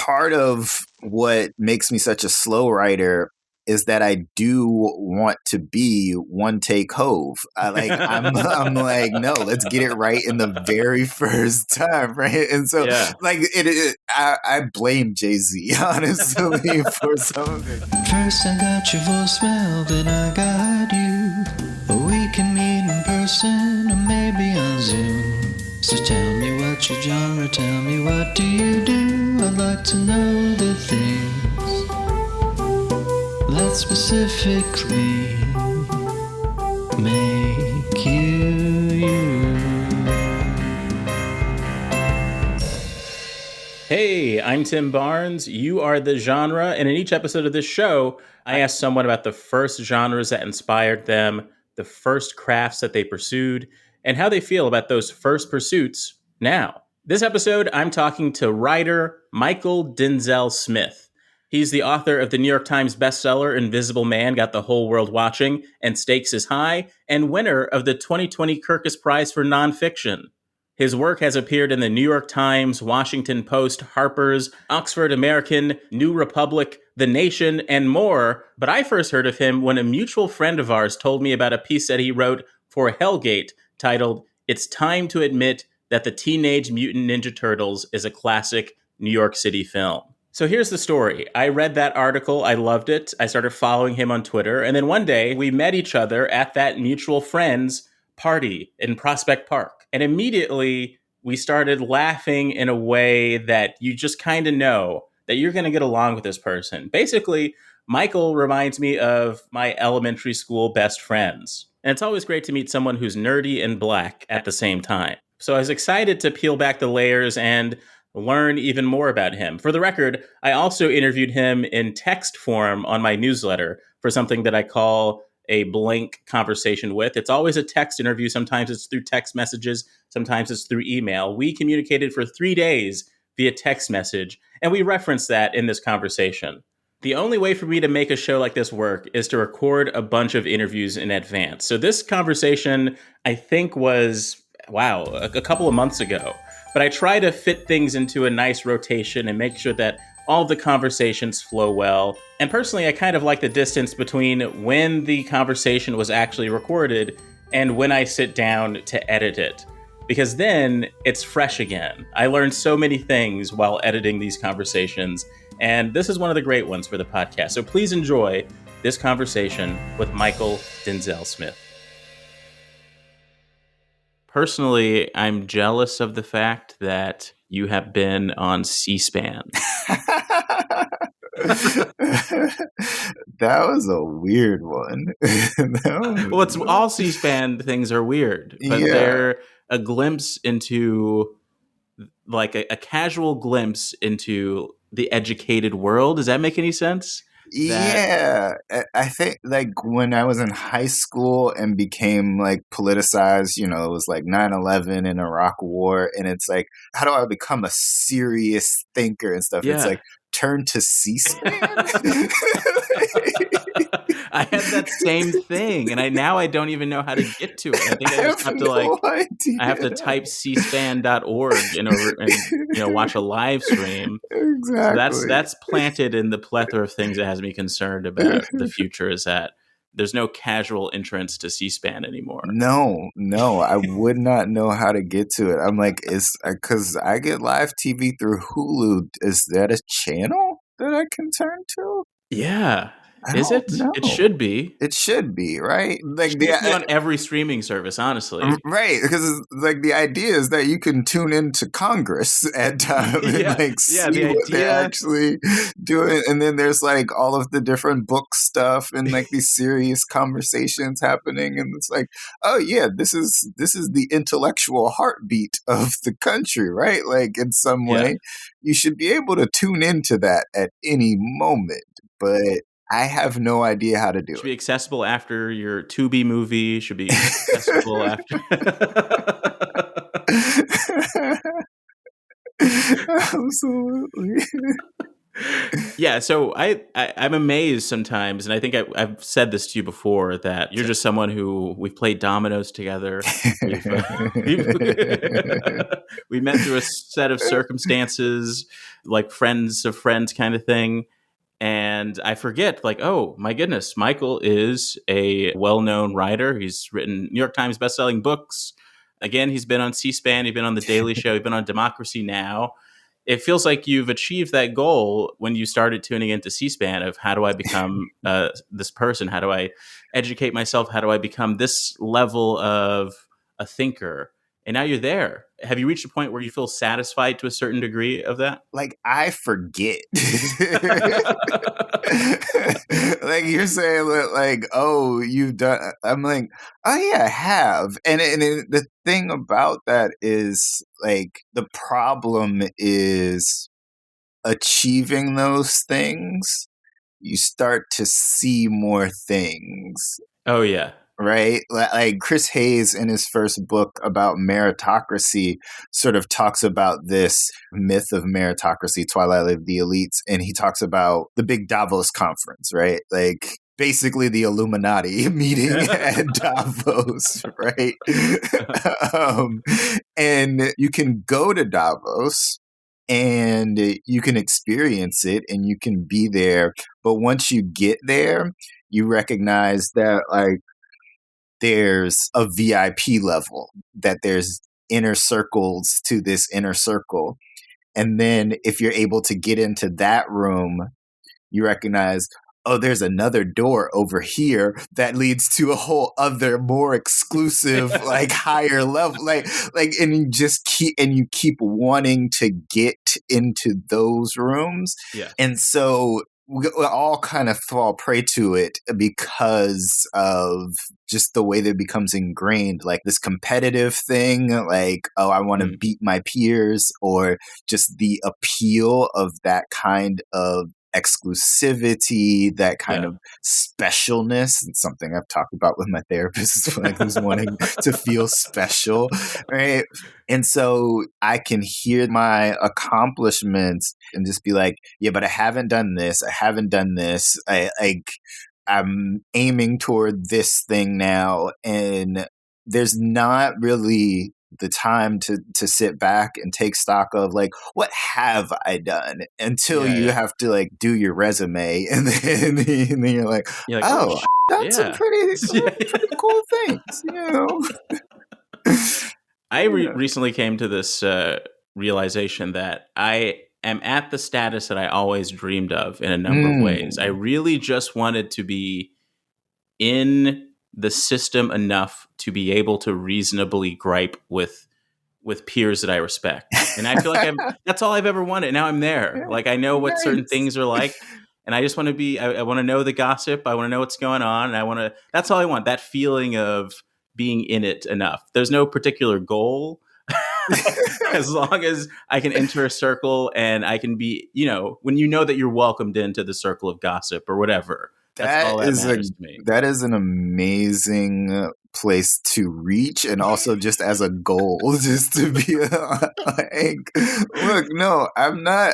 part of what makes me such a slow writer is that I do want to be one take Hove. I'm like, no, let's get it right in the very first time, right? And so, I blame Jay-Z honestly for some of it. First I got your voicemail, then I got you. We can meet in person or maybe on Zoom. So tell me what's your genre, tell me what do you do? I'd like to know the things that specifically make you you. Hey, I'm Tim Barnes. You are the genre, and in each episode of this show, I ask someone about the first genres that inspired them, the first crafts that they pursued, and how they feel about those first pursuits now. This episode, I'm talking to writer Mychal Denzel Smith. He's the author of the New York Times bestseller Invisible Man Got the Whole World Watching and Stakes is High, and winner of the 2020 Kirkus Prize for Nonfiction. His work has appeared in the New York Times, Washington Post, Harper's, Oxford American, New Republic, The Nation, and more. But I first heard of him when a mutual friend of ours told me about a piece that he wrote for Hellgate titled, "It's Time to Admit That the Teenage Mutant Ninja Turtles is a Classic New York City Film." So here's the story. I read that article. I loved it. I started following him on Twitter. And then one day we met each other at that mutual friend's party in Prospect Park. And immediately we started laughing in a way that you just kind of know that you're going to get along with this person. Basically, Mychal reminds me of my elementary school best friends. And it's always great to meet someone who's nerdy and black at the same time. So I was excited to peel back the layers and learn even more about him. For the record, I also interviewed him in text form on my newsletter for something that I call a blank conversation with. It's always a text interview. Sometimes it's through text messages. Sometimes it's through email. We communicated for 3 days via text message, and we referenced that in this conversation. The only way for me to make a show like this work is to record a bunch of interviews in advance. So this conversation, I think, was, a couple of months ago. But I try to fit things into a nice rotation and make sure that all the conversations flow well. And personally, I kind of like the distance between when the conversation was actually recorded and when I sit down to edit it. Because then it's fresh again. I learned so many things while editing these conversations. And this is one of the great ones for the podcast. So please enjoy this conversation with Mychal Denzel Smith. Personally, I'm jealous of the fact that you have been on C-SPAN. That was a weird one. Well, it's all C-SPAN things are weird, but they're a glimpse into, like a casual glimpse into the educated world. Does that make any sense? Yeah, I think like when I was in high school and became like politicized, it was like 9/11 and Iraq War. And it's like, how do I become a serious thinker and stuff? Yeah. It's like, turn to C-SPAN. I had that same thing, and now I don't even know how to get to it. I think I just have to I have to type cspan.org and watch a live stream. Exactly. So that's planted in the plethora of things that has me concerned about the future. Is that there's no casual entrance to C-SPAN anymore. No, I would not know how to get to it. I'm like, because I get live TV through Hulu. Is that a channel that I can turn to? Yeah. Is it? Know. It should be. It should be, right? Like it should be on every streaming service, honestly. Right, because like the idea is that you can tune into Congress at times and see what they're actually doing, and then there's like all of the different book stuff and like these serious conversations happening, and it's like, oh yeah, this is the intellectual heartbeat of the country, right? Like in some way, you should be able to tune into that at any moment, but I have no idea how to do it. Should be accessible after your Tubi movie. Should be accessible after. Absolutely. Yeah, so I'm amazed sometimes, and I think I've said this to you before, that you're just someone who we've played dominoes together. We've we met through a set of circumstances, like friends of friends kind of thing. And I forget, like, oh my goodness, Mychal is a well-known writer. He's written New York Times best-selling books. Again, he's been on C-SPAN. He's been on The Daily Show. He's been on Democracy Now! It feels like you've achieved that goal when you started tuning into C-SPAN of how do I become this person? How do I educate myself? How do I become this level of a thinker? And now you're there. Have you reached a point where you feel satisfied to a certain degree of that? Like, I forget. Like, you're saying that, like, oh, you've done. I'm like, oh yeah, I have. And the thing about that is, like, the problem is achieving those things. You start to see more things. Oh yeah. Right? Like Chris Hayes in his first book about meritocracy sort of talks about this myth of meritocracy, Twilight of the Elites, and he talks about the big Davos conference, right? Like basically the Illuminati meeting at Davos, right? And you can go to Davos and you can experience it and you can be there. But once you get there, you recognize that, like, there's a VIP level, that there's inner circles to this inner circle. And then if you're able to get into that room, you recognize, oh, there's another door over here that leads to a whole other more exclusive, like higher level, like, and you keep wanting to get into those rooms. Yeah. And so we all kind of fall prey to it because of just the way that it becomes ingrained, like this competitive thing, like, oh, I want to beat my peers, or just the appeal of that kind of exclusivity, that kind of specialness. It's something I've talked about with my therapist, like who's wanting to feel special, right? And so I can hear my accomplishments and just be like, yeah, but I haven't done this. I haven't done this. I'm aiming toward this thing now. And there's not really the time to sit back and take stock of, like, what have I done, until you have to, like, do your resume, and then you're like, oh, I've done some pretty cool things, you know. I recently came to this realization that I am at the status that I always dreamed of in a number of ways. I really just wanted to be in the system enough to be able to reasonably gripe with peers that I respect. And I feel like that's all I've ever wanted. Now I'm there. Like, I know what certain things are like, and I just want to be, I want to know the gossip. I want to know what's going on. And that's all I want. That feeling of being in it enough. There's no particular goal. As long as I can enter a circle and I can be, when you know that you're welcomed into the circle of gossip or whatever. That's all that matters to me. That is an amazing place to reach, and also just as a goal, just to be like, look, no, I'm not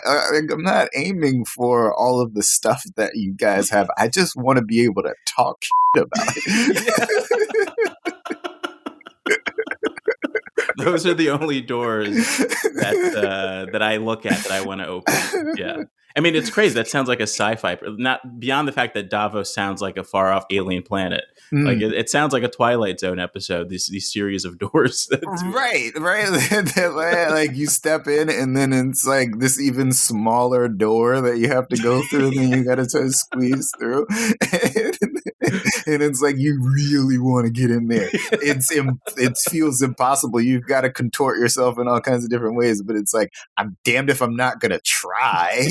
aiming for all of the stuff that you guys have. I just want to be able to talk about it. Those are the only doors that I look at that I want to open. Yeah. I mean, it's crazy. That sounds like a sci-fi, not beyond the fact that Davos sounds like a far off alien planet. Like it sounds like a Twilight Zone episode, these series of doors. Right. Like you step in and then it's like this even smaller door that you have to go through, and then you got to try to squeeze through. And it's like, you really want to get in there. It feels impossible. You've got to contort yourself in all kinds of different ways, but it's like, I'm damned if I'm not going to try.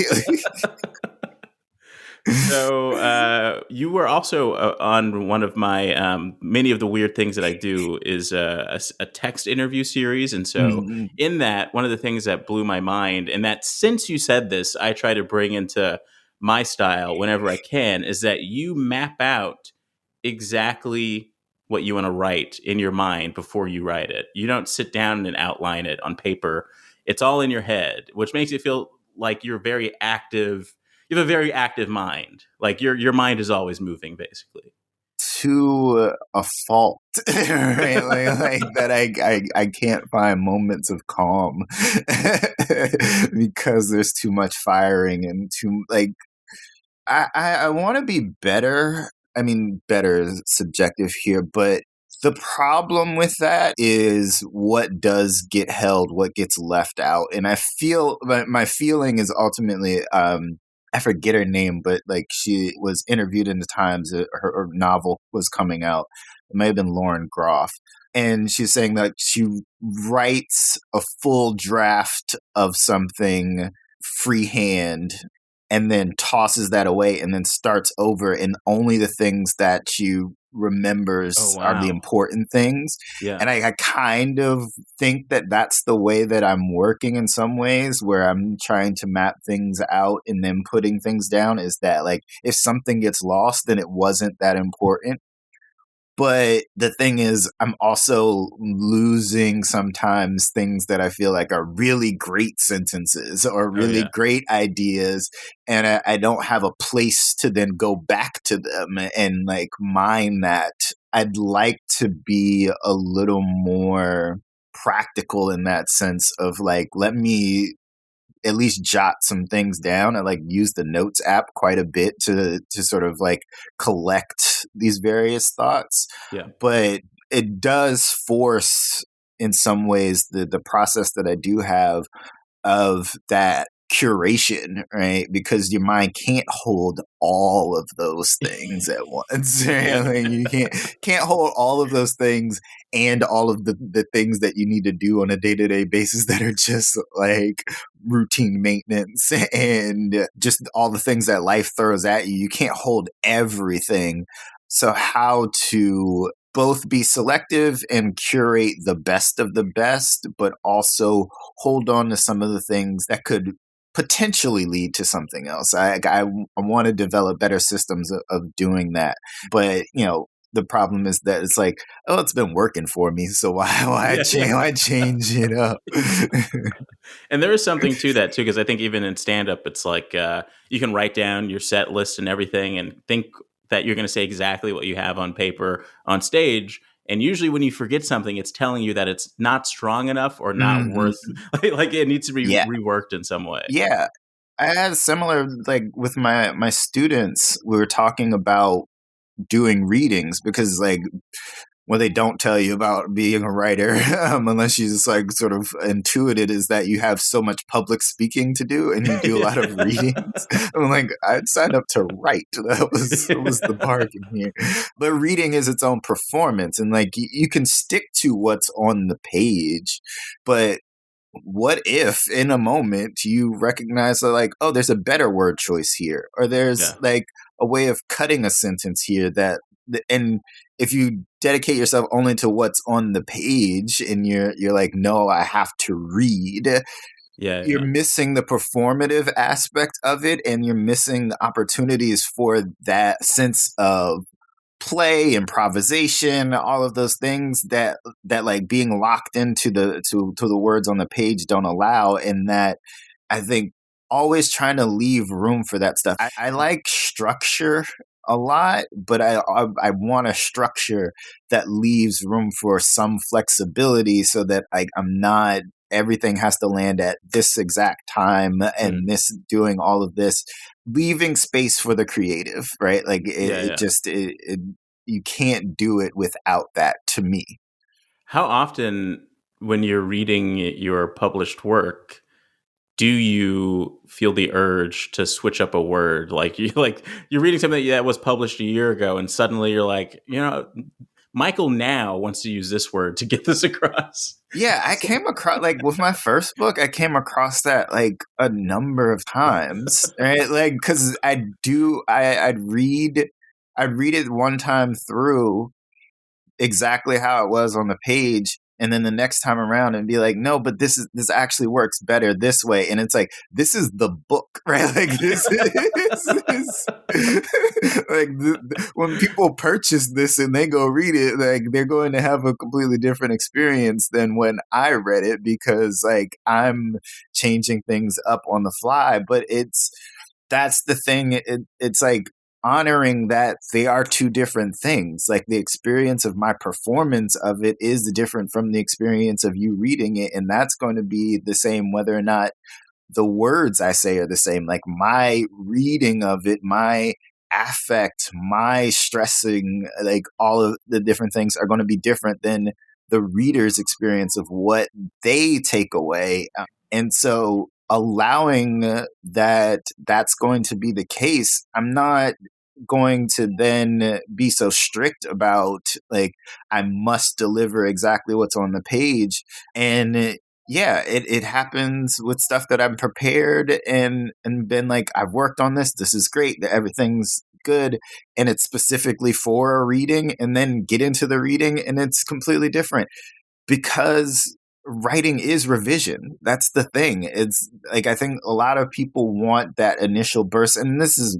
So you were also on one of my many of the weird things that I do is a text interview series. And so in that, one of the things that blew my mind, and that since you said this, I try to bring into my style whenever I can, is that you map out exactly what you want to write in your mind before you write it. You don't sit down and outline it on paper. It's all in your head, which makes it feel like you're very active you have a very active mind. Like your mind is always moving, basically. To a fault, right? Like that I can't find moments of calm because there's too much firing and too like I want to be better. I mean, better is subjective here, but the problem with that is what does get held, what gets left out. And I feel my feeling is ultimately, I forget her name, but like she was interviewed in the Times, her novel was coming out. It may have been Lauren Groff. And she's saying that she writes a full draft of something freehand and then tosses that away and then starts over, and only the things that she remembers are the important things. Yeah. And I kind of think that that's the way that I'm working in some ways, where I'm trying to map things out and then putting things down, is that like if something gets lost, then it wasn't that important. But the thing is, I'm also losing sometimes things that I feel like are really great sentences or really great ideas. And I don't have a place to then go back to them and like mine that. I'd like to be a little more practical in that sense of like, let me at least jot some things down. I like use the notes app quite a bit to sort of like collect these various thoughts. Yeah. But it does force in some ways the process that I do have of that curation, right? Because your mind can't hold all of those things at once. Right? Yeah. Like you can't hold all of those things and all of the things that you need to do on a day-to-day basis that are just like routine maintenance and just all the things that life throws at you. You can't hold everything. So how to both be selective and curate the best of the best, but also hold on to some of the things that could potentially lead to something else. I want to develop better systems of doing that. But, you know, the problem is that it's like, oh, it's been working for me, so why change it up? And there is something to that too, because I think even in stand-up, it's like you can write down your set list and everything, and think that you're going to say exactly what you have on paper on stage. And usually, when you forget something, it's telling you that it's not strong enough or not worth. Like it needs to be reworked in some way. Yeah, I had a similar like with my students. We were talking about doing readings because like what they don't tell you about being a writer unless you just like sort of intuit it is that you have so much public speaking to do and you do a lot of readings. I'm like, I'd signed up to write. That was the bargain here. But reading is its own performance, and like you can stick to what's on the page, but what if in a moment you recognize that like, oh, there's a better word choice here, or there's like a way of cutting a sentence here that, and if you dedicate yourself only to what's on the page and you're like, no, I have to read, you're missing the performative aspect of it, and you're missing the opportunities for that sense of play, improvisation, all of those things that like being locked into to the words on the page don't allow. And that I think always trying to leave room for that stuff. I like structure a lot, but I want a structure that leaves room for some flexibility so that I'm not, everything has to land at this exact time and this doing all of this, leaving space for the creative, right? Like you can't do it without that, to me. How often when you're reading your published work do you feel the urge to switch up a word? Like you're reading something that was published a year ago and suddenly you're like, you know, Mychal now wants to use this word to get this across. Yeah, I came across, like with my first book, I came across that like a number of times, right? Like, cause I'd read it one time through exactly how it was on the page, and then the next time around and be like, no, but this actually works better this way. And it's like, this is the book, right? Like this is like when people purchase this and they go read it, like they're going to have a completely different experience than when I read it, because like I'm changing things up on the fly. But it's that's the thing. It's like honoring that they are two different things. Like the experience of my performance of it is different from the experience of you reading it. And that's going to be the same whether or not the words I say are the same. Like my reading of it, my affect, my stressing, like all of the different things are going to be different than the reader's experience of what they take away. And so allowing that that's going to be the case, I'm not going to then be so strict about like I must deliver exactly what's on the page. And yeah, it happens with stuff that I'm prepared and been like, I've worked on this. This is great. Everything's good. And it's specifically for a reading, and then get into the reading and it's completely different because writing is revision. That's the thing. It's like, I think a lot of people want that initial burst. And this is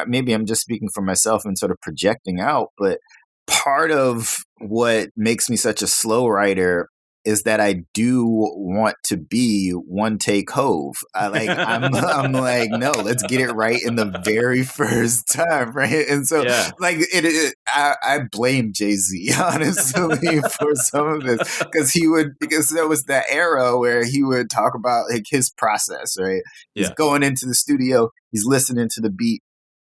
maybe I'm just speaking for myself and sort of projecting out, but part of what makes me such a slow writer is that I do want to be one take Hove. I'm like, no, let's get it right in the very first time, right? And so, like, I blame Jay-Z honestly for some of this because there was that era where he would talk about like his process, right? He's going into the studio, he's listening to the beat.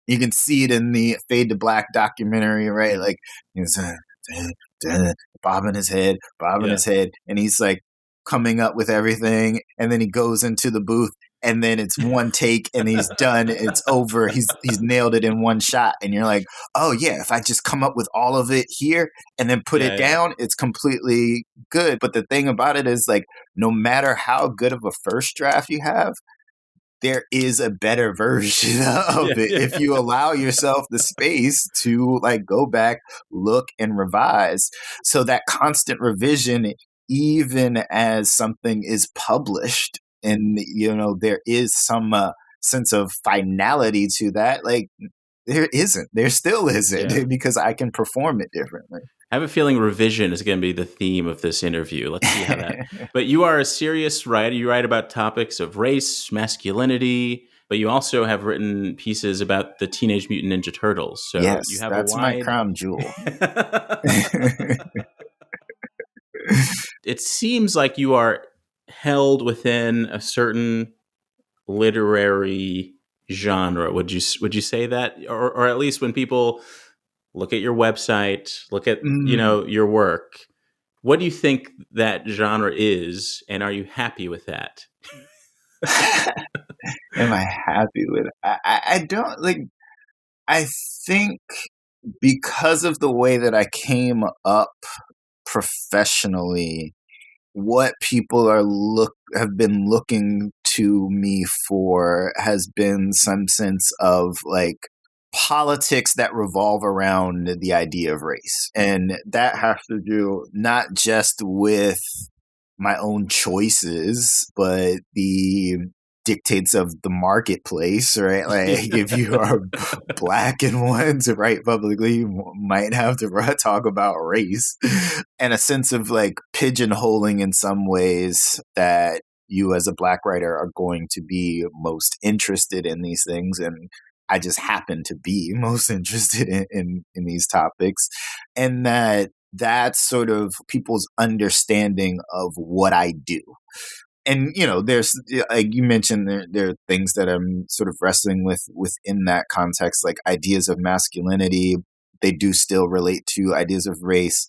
You can see it in the Fade to Black documentary, right? Like he's bobbing his head, and he's like coming up with everything, and then he goes into the booth, and then it's one take, and he's done. It's over. He's nailed it in one shot, and you're like, oh yeah, if I just come up with all of it here and then put it down, it's completely good. But the thing about it is, like, no matter how good of a first draft you have, there is a better version of it if you allow yourself the space to like go back, look, and revise. So that constant revision, even as something is published, and there is some sense of finality to that, like there still isn't because I can perform it differently. I have a feeling revision is going to be the theme of this interview. Let's see how that. But you are a serious writer. You write about topics of race, masculinity, but you also have written pieces about the Teenage Mutant Ninja Turtles. So yes, you have that's my crown jewel. It seems like you are held within a certain literary genre. Would you say that, or at least when people look at your website, look at your work, what do you think that genre is, and are you happy with that? Am I happy with it? I don't like. I think because of the way that I came up professionally, what people have been looking to me for has been some sense of like politics that revolve around the idea of race. And that has to do not just with my own choices, but the dictates of the marketplace, right? Like if you are black and want to write publicly, you might have to talk about race, and a sense of like pigeonholing in some ways that you as a black writer are going to be most interested in these things. And I just happen to be most interested in these topics. And that's sort of people's understanding of what I do. And, there's, like you mentioned, there are things that I'm sort of wrestling with within that context, like ideas of masculinity. They do still relate to ideas of race,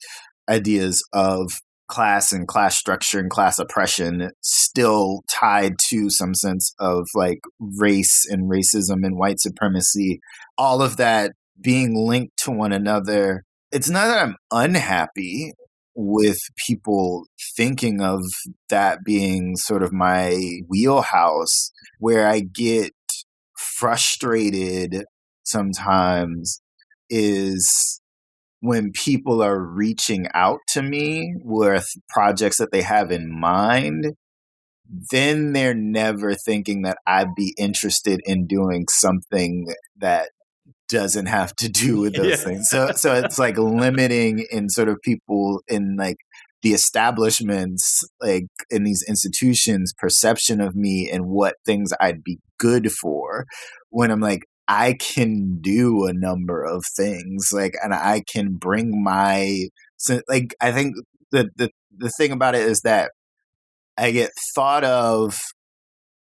ideas of class and class structure and class oppression, still tied to some sense of like race and racism and white supremacy, all of that being linked to one another. It's not that I'm unhappy with people thinking of that being sort of my wheelhouse. Where I get frustrated sometimes is when people are reaching out to me with projects that they have in mind, then they're never thinking that I'd be interested in doing something that doesn't have to do with those things. So it's like limiting in sort of people in like the establishments, like in these institutions, perception of me and what things I'd be good for, when I'm like, I can do a number of things, like, and I can bring my, so like, I think the thing about it is that I get thought of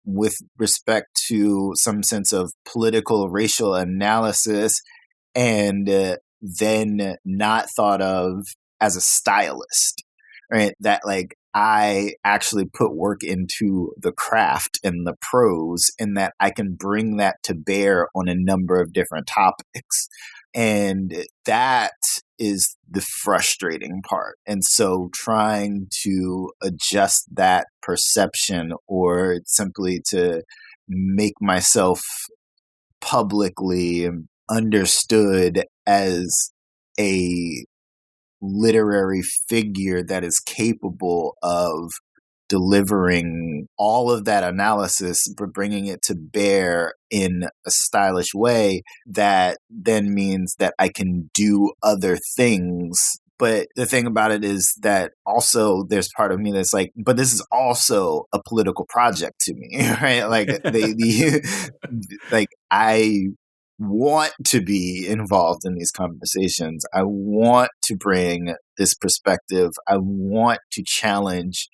with respect to some sense of political racial analysis, and then not thought of as a stylist, right? That like I actually put work into the craft and the prose, and that I can bring that to bear on a number of different topics. And that is the frustrating part. And so trying to adjust that perception, or simply to make myself publicly understood as a literary figure that is capable of delivering all of that analysis, but bringing it to bear in a stylish way, that then means that I can do other things. But the thing about it is that also there's part of me that's like, but this is also a political project to me, right? Like like I want to be involved in these conversations. I want to bring this perspective. I want to challenge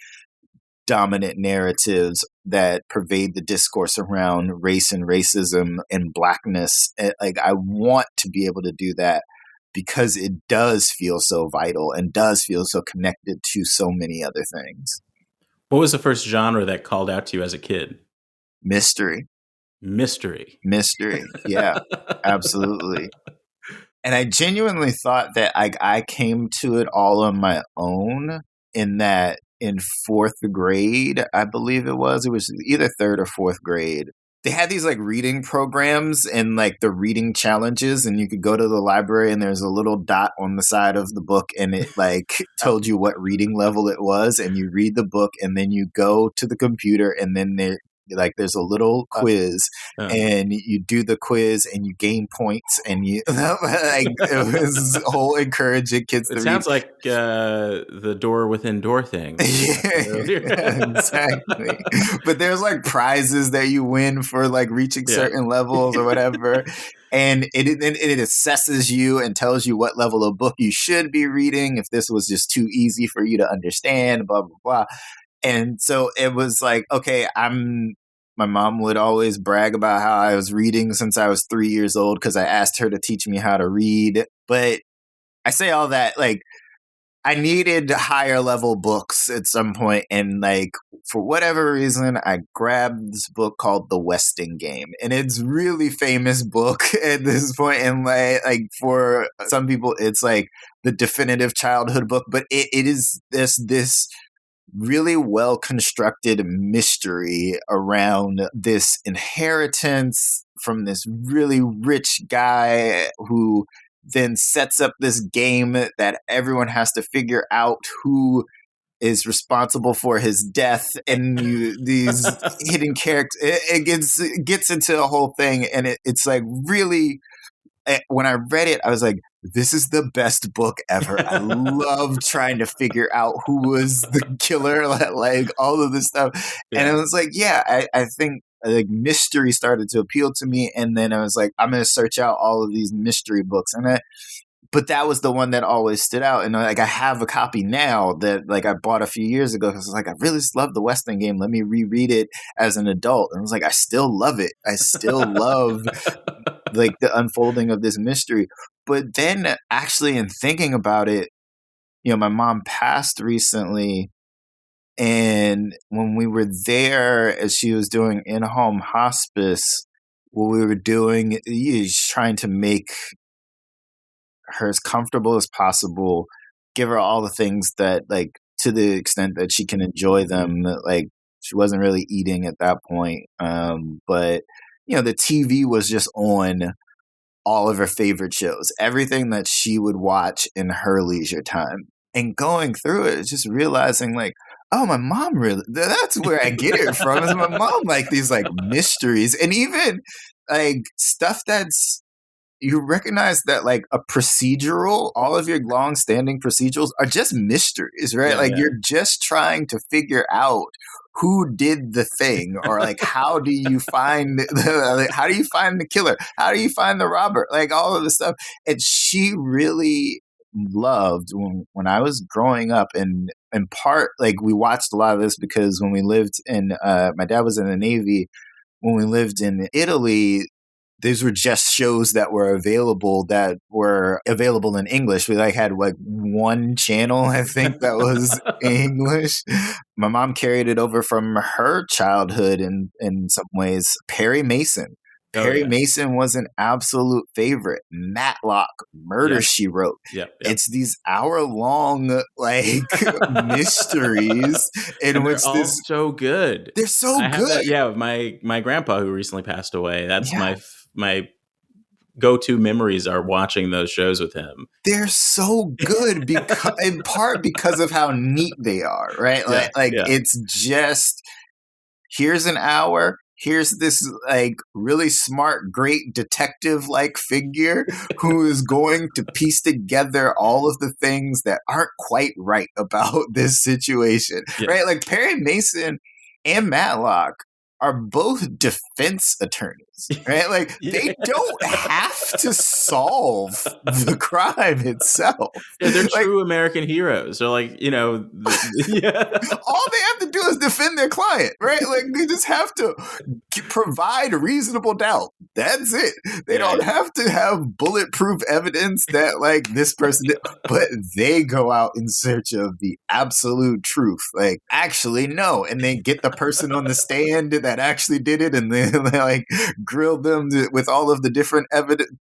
dominant narratives that pervade the discourse around race and racism and blackness. Like, I want to be able to do that because it does feel so vital and does feel so connected to so many other things. What was the first genre that called out to you as a kid? Mystery. Yeah, absolutely. And I genuinely thought that I came to it all on my own, in that in fourth grade, I believe it was either third or fourth grade, they had these like reading programs and like the reading challenges, and you could go to the library and there's a little dot on the side of the book, and it like told you what reading level it was, and you read the book, and then you go to the computer, and then there's a little quiz, and you do the quiz and you gain points, and you like, it was this whole encouraging kids to read. It sounds like the door within door thing. Yeah, exactly. But there's like prizes that you win for like reaching certain levels or whatever. And it assesses you and tells you what level of book you should be reading, if this was just too easy for you to understand, blah, blah, blah. And so it was like, okay, my mom would always brag about how I was reading since I was 3 years old because I asked her to teach me how to read. But I say all that, like, I needed higher level books at some point, and like for whatever reason, I grabbed this book called The Westing Game, and it's a really famous book at this point. And like for some people, it's like the definitive childhood book, but it is this really well constructed mystery around this inheritance from this really rich guy who then sets up this game that everyone has to figure out who is responsible for his death, and these hidden characters. It gets into a whole thing, and it's like really. When I read it, I was like, this is the best book ever. I love trying to figure out who was the killer, like all of this stuff. Yeah. And it was like, yeah, I think like mystery started to appeal to me. And then I was like, I'm going to search out all of these mystery books. But that was the one that always stood out. And like, I have a copy now that like I bought a few years ago because I was like, I really just love The Westing Game. Let me reread it as an adult. And I was like, I still love it. I still love like the unfolding of this mystery. But then actually in thinking about it, you know, my mom passed recently. And when we were there, as she was doing in-home hospice, what we were doing is trying to make her as comfortable as possible, give her all the things that, like, to the extent that she can enjoy them. Like, she wasn't really eating at that point. But, you know, the TV was just on all of her favorite shows, everything that she would watch in her leisure time. And going through it, just realizing like, oh, my mom really, that's where I get it from. Is my mom like these like mysteries, and even like stuff that's you recognize that like a procedural, all of your long-standing procedurals are just mysteries, right? Yeah, like yeah. you're just trying to figure out who did the thing, or like how do you find how do you find the killer? How do you find the robber? Like all of this stuff. And she really loved when I was growing up, and in part like we watched a lot of this because when we lived in my dad was in the Navy. When we lived in Italy, these were just shows that were available in English. We like had like one channel, I think, that was English. My mom carried it over from her childhood in some ways. Perry Mason. Oh, Perry yeah. Mason was an absolute favorite. Matlock, Murder, Yep. She Wrote. Yep. It's these hour-long like mysteries in And which they're all so good. they're so I have good. that. Yeah, my grandpa who recently passed away. That's Yeah. my go-to memories are watching those shows with him. They're so good because in part because of how neat they are, right? Yeah, Like yeah. it's just here's an hour, here's this like really smart, great detective like figure who is going to piece together all of the things that aren't quite right about this situation. Yeah. Right? Like Perry Mason and Matlock are both defense attorneys, right? Like they don't have to solve the crime itself. Yeah, they're Like, true American heroes. They're like, yeah. all they have to do is defend their client, right? Like they just have to provide reasonable doubt. That's it. They don't have to have bulletproof evidence that like this person did, but they go out in search of the absolute truth. Like, actually, no. And they get the person on the stand that actually did it, and then they like grill them with all of the different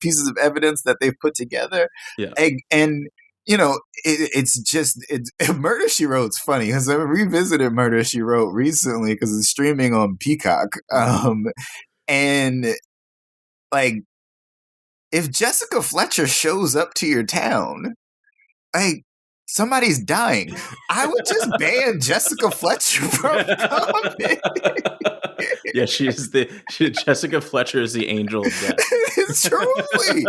pieces of evidence that they've put together. Yeah. And it's Murder She Wrote's funny because I revisited Murder She Wrote recently because it's streaming on Peacock. And like, if Jessica Fletcher shows up to your town, like somebody's dying, I would just ban Jessica Fletcher from coming. Yeah, Jessica Fletcher is the angel of death. truly,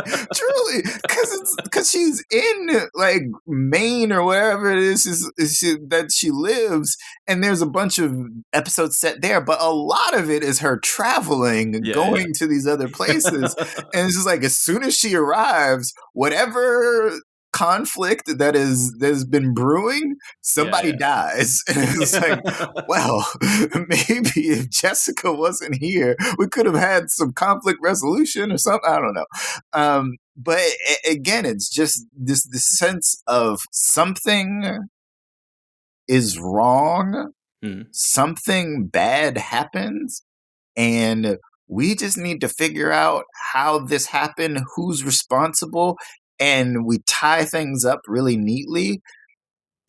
because she's in like Maine or wherever it is that she lives, and there's a bunch of episodes set there, but a lot of it is her traveling, going to these other places, and it's just like as soon as she arrives, whatever conflict that has been brewing, somebody dies. And it's like, well, maybe if Jessica wasn't here, we could have had some conflict resolution or something. I don't know. But again, it's just this sense of something is wrong, something bad happens, and we just need to figure out how this happened, who's responsible, and we tie things up really neatly.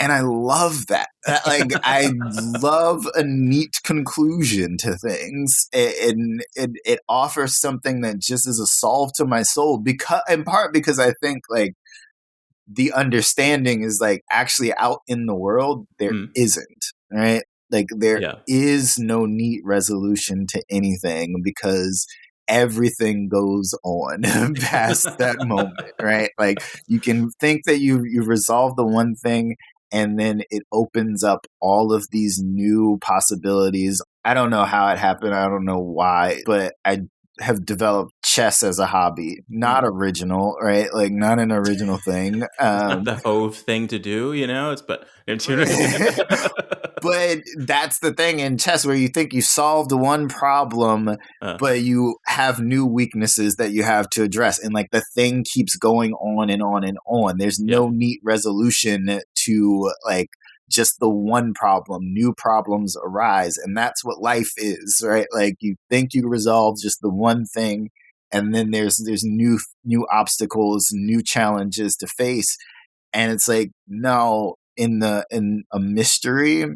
And I love that. Like, I love a neat conclusion to things, and it offers something that just is a solve to my soul. Because, in part, because I think like the understanding is like actually out in the world there isn't, right? Like there is no neat resolution to anything because everything goes on past that moment, right? Like you can think that you've resolved the one thing, and then it opens up all of these new possibilities. I don't know how it happened. I don't know why, but I have developed chess as a hobby. Not original, right? Like not an original thing. Not the Hove thing to do, But that's the thing in chess where you think you solved one problem, but you have new weaknesses that you have to address. And like the thing keeps going on and on and on. There's no neat resolution to like just the one problem. New problems arise. And that's what life is, right? Like you think you resolve just the one thing, and then there's new obstacles, new challenges to face. And it's like, no, in a mystery,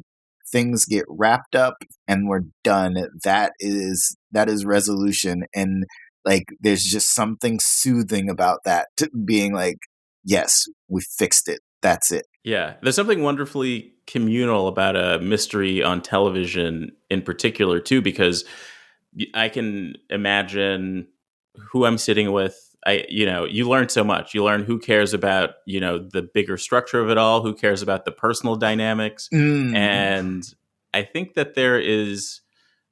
things get wrapped up and we're done. That is resolution. And like there's just something soothing about that, to being like, yes, we fixed it. That's it. Yeah. There's something wonderfully communal about a mystery on television in particular too, because I can imagine who I'm sitting with you learn so much. You learn who cares about, the bigger structure of it all, who cares about the personal dynamics. And I think that there is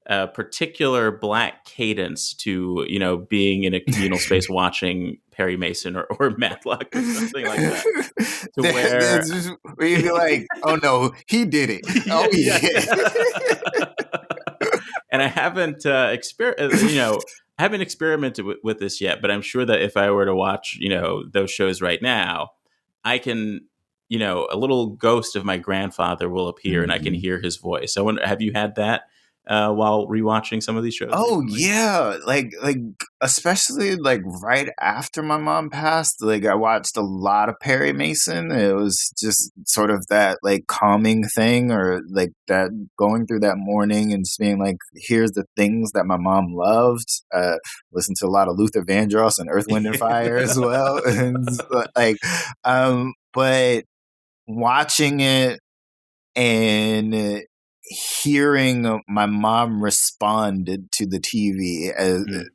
a particular Black cadence to, being in a communal space watching Perry Mason or Matlock or something like that. To where you'd be like, oh no, he did it. Oh yeah. And I haven't I haven't experimented with this yet, but I'm sure that if I were to watch, those shows right now, I can, a little ghost of my grandfather will appear and I can hear his voice. I wonder, have you had that while rewatching some of these shows? Oh recently? yeah, like especially like right after my mom passed, like I watched a lot of Perry Mason. It was just sort of that like calming thing, or like that going through that morning and just being like, here's the things that my mom loved. Listened to a lot of Luther Vandross and Earth, Wind and Fire as well, and like, but watching it and hearing my mom respond to the TV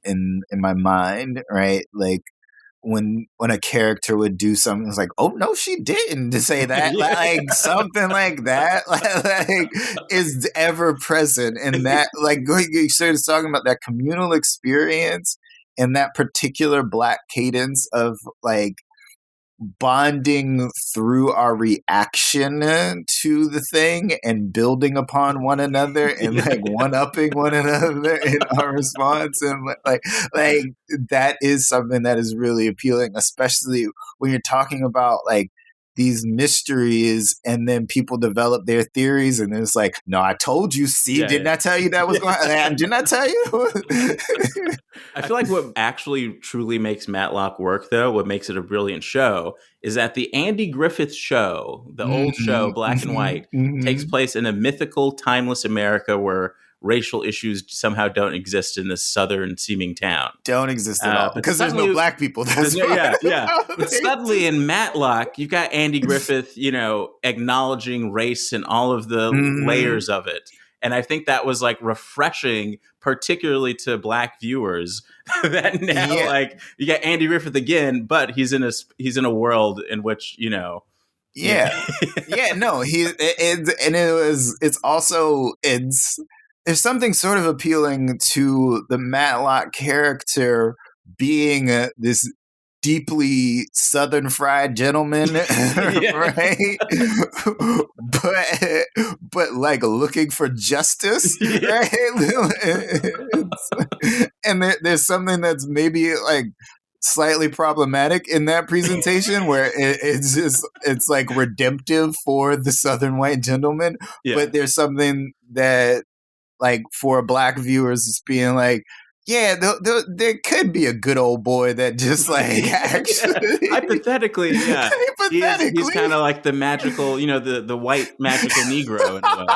in my mind, right? Like when a character would do something, it's like, oh no, she didn't to say that, like something like that, like is ever present, and that like you started talking about that communal experience and that particular Black cadence of like bonding through our reaction to the thing and building upon one another and like one-upping one another in our response, and like that is something that is really appealing, especially when you're talking about like these mysteries and then people develop their theories and it's like, no, I told you, didn't I tell you that was going on? Didn't I tell you? I feel like what actually truly makes Matlock work, though, what makes it a brilliant show, is that the Andy Griffith Show, the old show, black and white, takes place in a mythical, timeless America where racial issues somehow don't exist in this southern-seeming town. Don't exist at all because there's no Black people. That's But suddenly in Matlock, you've got Andy Griffith, acknowledging race and all of the layers of it. And I think that was like refreshing, particularly to Black viewers, that now like you got Andy Griffith again, but he's in a world in which no, there's something sort of appealing to the Matlock character being this deeply Southern fried gentleman, right? but like looking for justice, right? And there's something that's maybe like slightly problematic in that presentation where it's like redemptive for the Southern white gentleman, but there's something that like for Black viewers it's being like, there could be a good old boy that just like actually hypothetically, he's kind of like the magical, the white magical Negro in a way.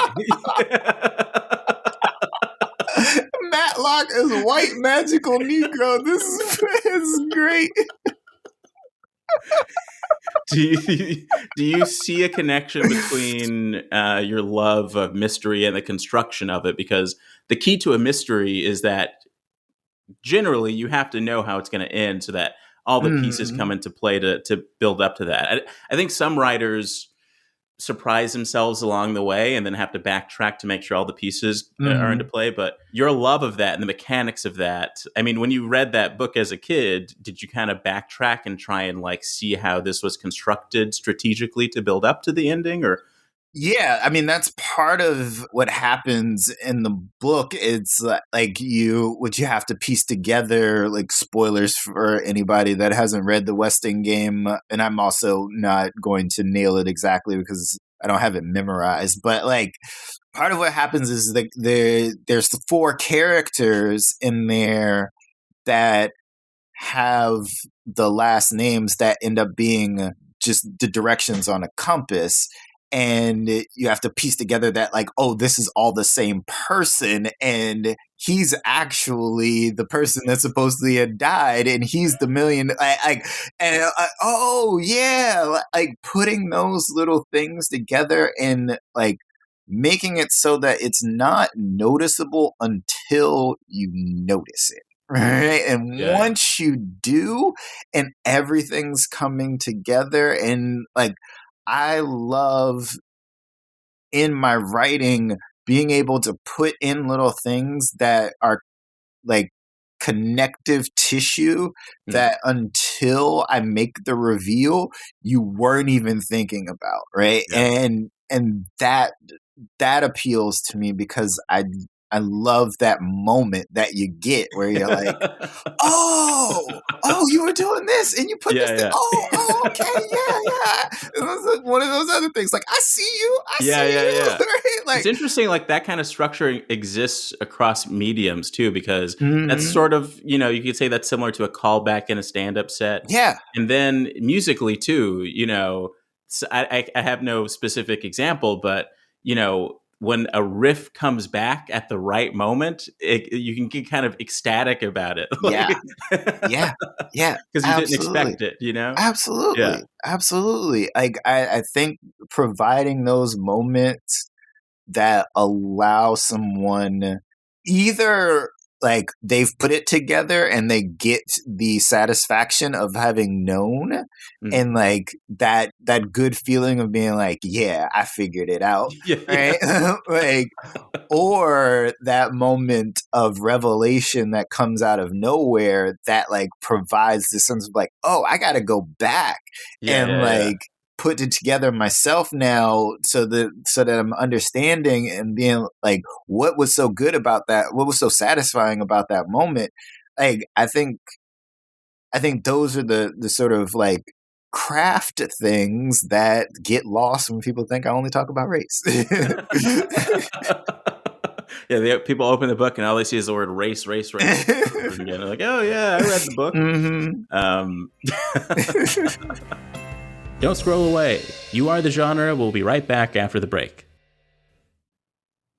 Matlock is white magical Negro. This is great. Do you see a connection between your love of mystery and the construction of it? Because the key to a mystery is that generally you have to know how it's going to end so that all the pieces come into play to build up to that. I think some writers surprise themselves along the way and then have to backtrack to make sure all the pieces are into play. But your love of that and the mechanics of that, I mean, when you read that book as a kid, did you kind of backtrack and try and like see how this was constructed strategically to build up to the ending? Or yeah, I mean, that's part of what happens in the book. It's like what you have to piece together, like spoilers for anybody that hasn't read the West End Game. And I'm also not going to nail it exactly because I don't have it memorized. But like part of what happens is like there's the 4 characters in there that have the last names that end up being just the directions on a compass. And you have to piece together that like, oh, this is all the same person. And he's actually the person that supposedly had died. And he's the million. Oh, yeah. Like putting those little things together and like making it so that it's not noticeable until you notice it. right? And Yeah. once you do, and everything's coming together, and like, I love in my writing being able to put in little things that are like connective tissue that until I make the reveal, you weren't even thinking about, right? Yeah. And that appeals to me because I love that moment that you get where you're like, oh, you were doing this and you put this thing. Yeah. Oh, okay, yeah. It was like one of those other things. Like, I see you. Yeah. Right? Like, it's interesting, like that kind of structure exists across mediums too, because that's mm-hmm. sort of, you could say that's similar to a callback in a stand-up set. Yeah. And then musically too, I have no specific example, but when a riff comes back at the right moment, you can get kind of ecstatic about it. Yeah. Yeah. Yeah. Because you didn't Absolutely. expect it, Yeah. Absolutely. Like, I think providing those moments that allow someone either like they've put it together and they get the satisfaction of having known, Mm. and like that good feeling of being like, yeah, I figured it out, Yeah. right? Like, or that moment of revelation that comes out of nowhere that like provides this sense of like, oh, I got to go back and Yeah. like put it together myself now, so that I'm understanding and being like, what was so good about that, what was so satisfying about that moment. Like, I think those are the sort of like craft things that get lost when people think I only talk about race. Yeah, people open the book and all they see is the word race. Again. They're like, oh yeah, I read the book. Don't scroll away. You Are the Genre will be right back after the break.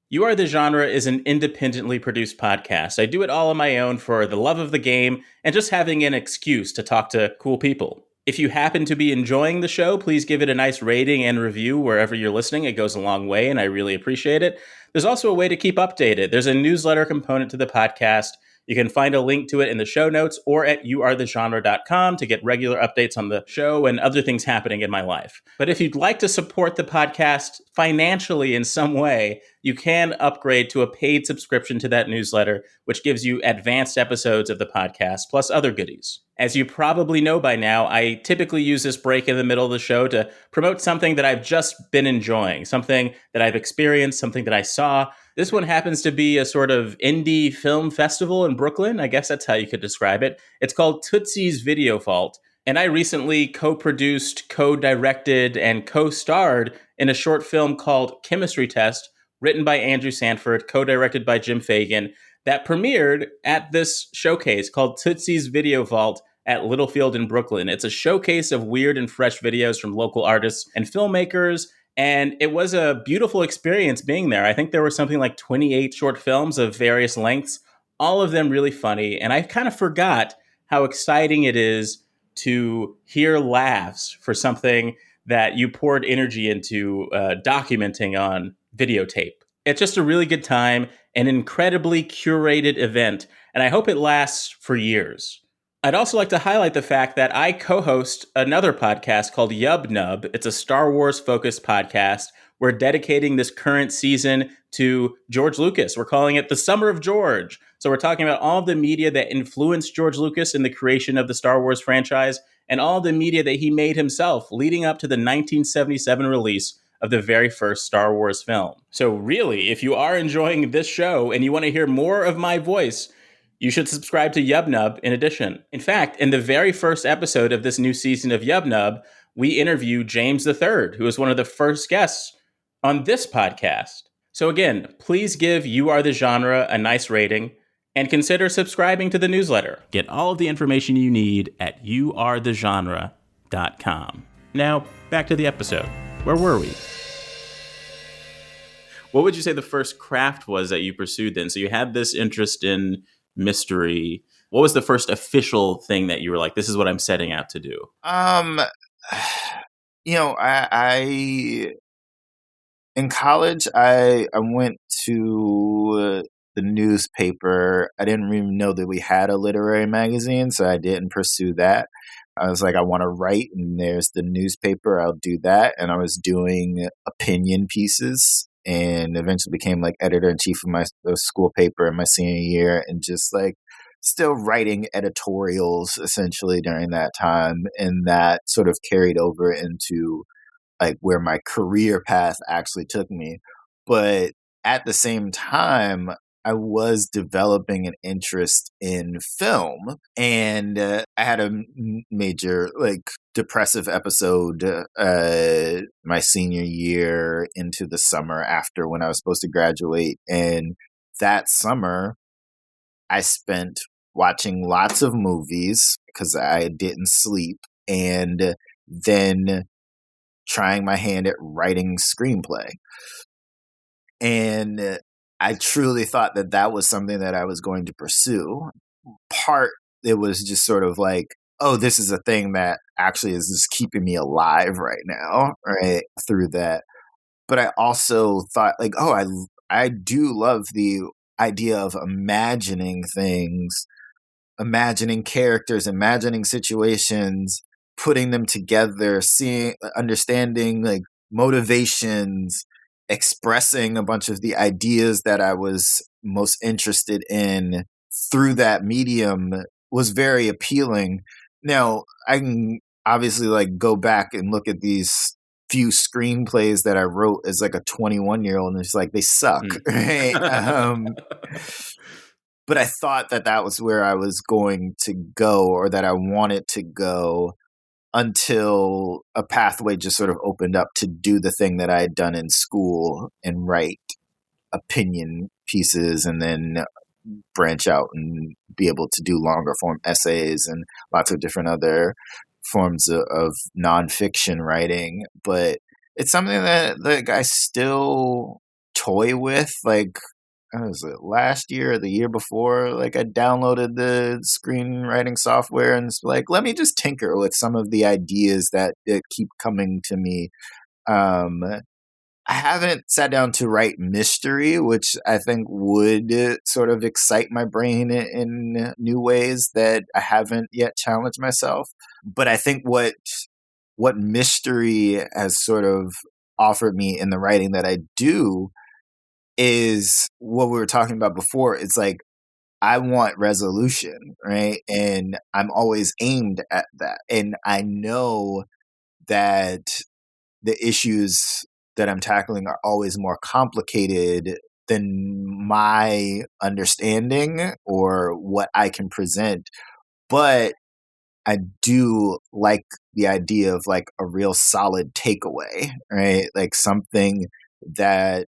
You Are the Genre is an independently produced podcast. I do it all on my own for the love of the game and just having an excuse to talk to cool people. If you happen to be enjoying the show, please give it a nice rating and review wherever you're listening. It goes a long way, and I really appreciate it. There's also a way to keep updated. There's a newsletter component to the podcast. You can find a link to it in the show notes or at youarethegenre.com to get regular updates on the show and other things happening in my life. But if you'd like to support the podcast financially in some way, you can upgrade to a paid subscription to that newsletter, which gives you advanced episodes of the podcast, plus other goodies. As you probably know by now, I typically use this break in the middle of the show to promote something that I've just been enjoying, something that I've experienced, something that I saw. This one happens to be a sort of indie film festival in Brooklyn. I guess that's how you could describe it. It's called Tootsie's Video Vault. And I recently co-produced, co-directed, and co-starred in a short film called Chemistry Test, written by Andrew Sanford, co-directed by Jim Fagan, that premiered at this showcase called Tootsie's Video Vault at Littlefield in Brooklyn. It's a showcase of weird and fresh videos from local artists and filmmakers, and it was a beautiful experience being there. I think there were something like 28 short films of various lengths, all of them really funny, and I kind of forgot how exciting it is to hear laughs for something that you poured energy into documenting on videotape. It's just a really good time, an incredibly curated event, and I hope it lasts for years. I'd also like to highlight the fact that I co-host another podcast called Yub Nub. It's a Star Wars-focused podcast. We're dedicating this current season to George Lucas. We're calling it the Summer of George. So we're talking about all of the media that influenced George Lucas in the creation of the Star Wars franchise and all the media that he made himself leading up to the 1977 release of the very first Star Wars film. So really, if you are enjoying this show and you want to hear more of my voice, you should subscribe to Yub Nub in addition. In fact, in the very first episode of this new season of Yub Nub, we interview James III, who was one of the first guests on this podcast. So again, please give You Are the Genre a nice rating and consider subscribing to the newsletter. Get all of the information you need at youarethegenre.com. Now, back to the episode. Where were we? What would you say the first craft was that you pursued then? So you had this interest in mystery. What was the first official thing that you were like, this is what I'm setting out to do? I in college, I went to the newspaper. I didn't even know that we had a literary magazine, so I didn't pursue that. I was like, I want to write, and there's the newspaper. I'll do that. And I was doing opinion pieces, and eventually became like editor-in-chief of my school paper in my senior year, and just like still writing editorials essentially during that time. And that sort of carried over into like where my career path actually took me. But at the same time, I was developing an interest in film, and I had a major like depressive episode my senior year into the summer after when I was supposed to graduate. And that summer I spent watching lots of movies because I didn't sleep, and then trying my hand at writing screenplay. And I truly thought that that was something that I was going to pursue. Part, it was just sort of like, oh, this is a thing that actually is just keeping me alive right now, right? Through that. But I also thought like, oh, I do love the idea of imagining things, imagining characters, imagining situations, putting them together, seeing, understanding like motivations, expressing a bunch of the ideas that I was most interested in through that medium was very appealing. Now, I can obviously like go back and look at these few screenplays that I wrote as like a 21-year-old, and it's like they suck, right? But I thought that that was where I was going to go, or that I wanted to go, until a pathway just sort of opened up to do the thing that I had done in school and write opinion pieces, and then branch out and be able to do longer form essays and lots of different other forms of nonfiction writing. But it's something that like I still toy with. Like, was it last year or the year before? Like, I downloaded the screenwriting software and it's like, let me just tinker with some of the ideas that keep coming to me. I haven't sat down to write mystery, which I think would sort of excite my brain in new ways that I haven't yet challenged myself. But I think what mystery has sort of offered me in the writing that I do is what we were talking about before. It's like, I want resolution, right? And I'm always aimed at that. And I know that the issues that I'm tackling are always more complicated than my understanding or what I can present. But I do like the idea of like a real solid takeaway, right? Like something that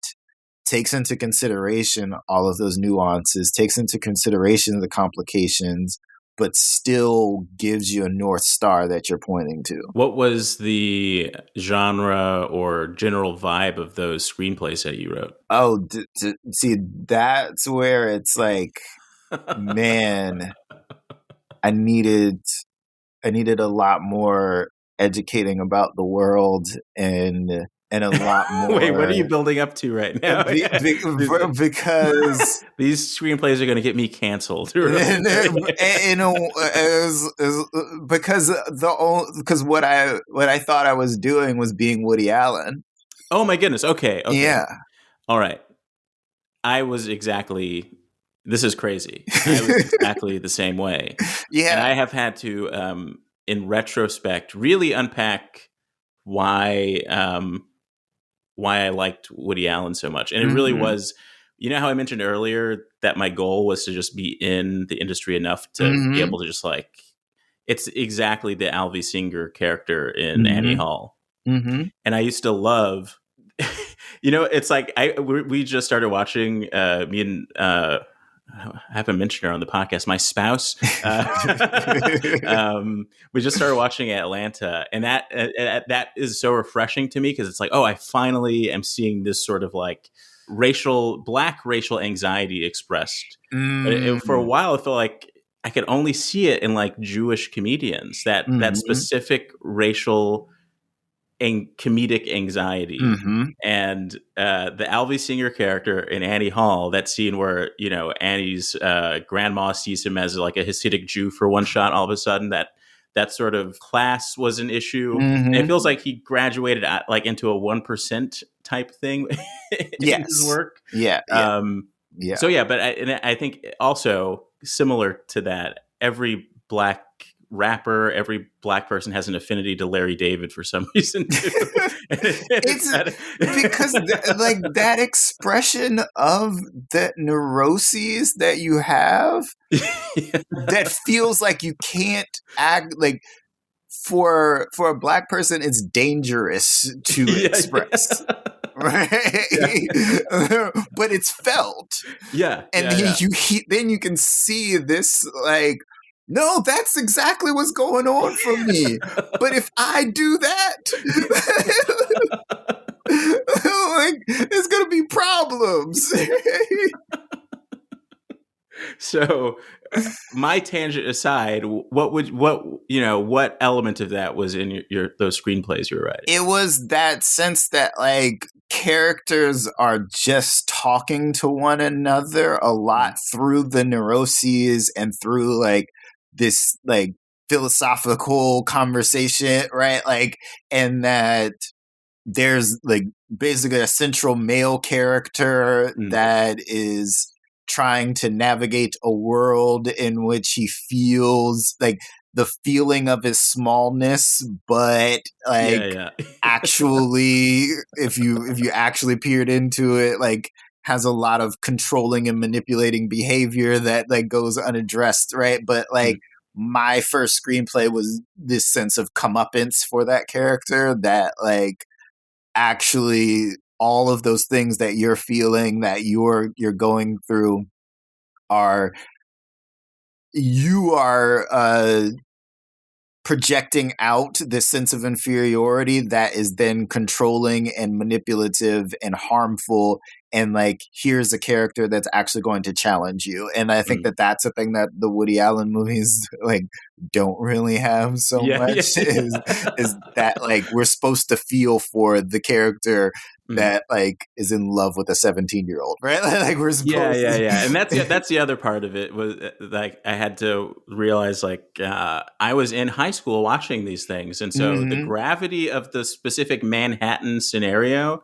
takes into consideration all of those nuances, takes into consideration the complications, but still gives you a North Star that you're pointing to. What was the genre or general vibe of those screenplays that you wrote? Oh, see, that's where it's like, man, I needed a lot more educating about the world and a lot more. Wait, what are you building up to right now? Because these screenplays are going to get me canceled. Because what I thought I was doing was being Woody Allen. Oh my goodness. Okay. Yeah. All right. This is crazy. I was exactly the same way. Yeah. And I have had to, in retrospect, really unpack why I liked Woody Allen so much. And it really was, you know how I mentioned earlier that my goal was to just be in the industry enough to be able to just like, it's exactly the Alvy Singer character in Annie Hall. And I used to love, you know, it's like we just started watching, me and I haven't mentioned her on the podcast, my spouse. We just started watching Atlanta, and that is so refreshing to me because it's like, oh, I finally am seeing this sort of like black racial anxiety expressed. But for a while, I felt like I could only see it in like Jewish comedians, that specific racial comedic anxiety. Mm-hmm. And the Alvy Singer character in Annie Hall, that scene where, Annie's grandma sees him as like a Hasidic Jew for one shot, all of a sudden that sort of class was an issue. Mm-hmm. And it feels like he graduated like into a 1% type thing in his work. Yeah. Yeah. So yeah, but I think also similar to that, every Black rapper, every Black person has an affinity to Larry David for some reason too. It's because that expression of the neuroses that you have that feels like you can't act like for a Black person, it's dangerous to express. Right, but it's felt. And then you can see this like, no, that's exactly what's going on for me. But if I do that, like, there's gonna be problems. So, my tangent aside, what element of that was in those screenplays you were writing? It was that sense that like characters are just talking to one another a lot through the neuroses and through like this like philosophical conversation, right? Like, and that there's like basically a central male character that is trying to navigate a world in which he feels like the feeling of his smallness, but like actually, if you actually peered into it, like has a lot of controlling and manipulating behavior that like goes unaddressed, right? But like my first screenplay was this sense of comeuppance for that character that like actually all of those things that you're feeling, that you're going through, you are projecting out this sense of inferiority that is then controlling and manipulative and harmful. And like, here's a character that's actually going to challenge you. And I think that that's a thing that the Woody Allen movies like don't really have so much is that like we're supposed to feel for the character that like is in love with a 17-year-old, right? Like we're supposed and that's the other part of it was like I had to realize like I was in high school watching these things, and so the gravity of the specific Manhattan scenario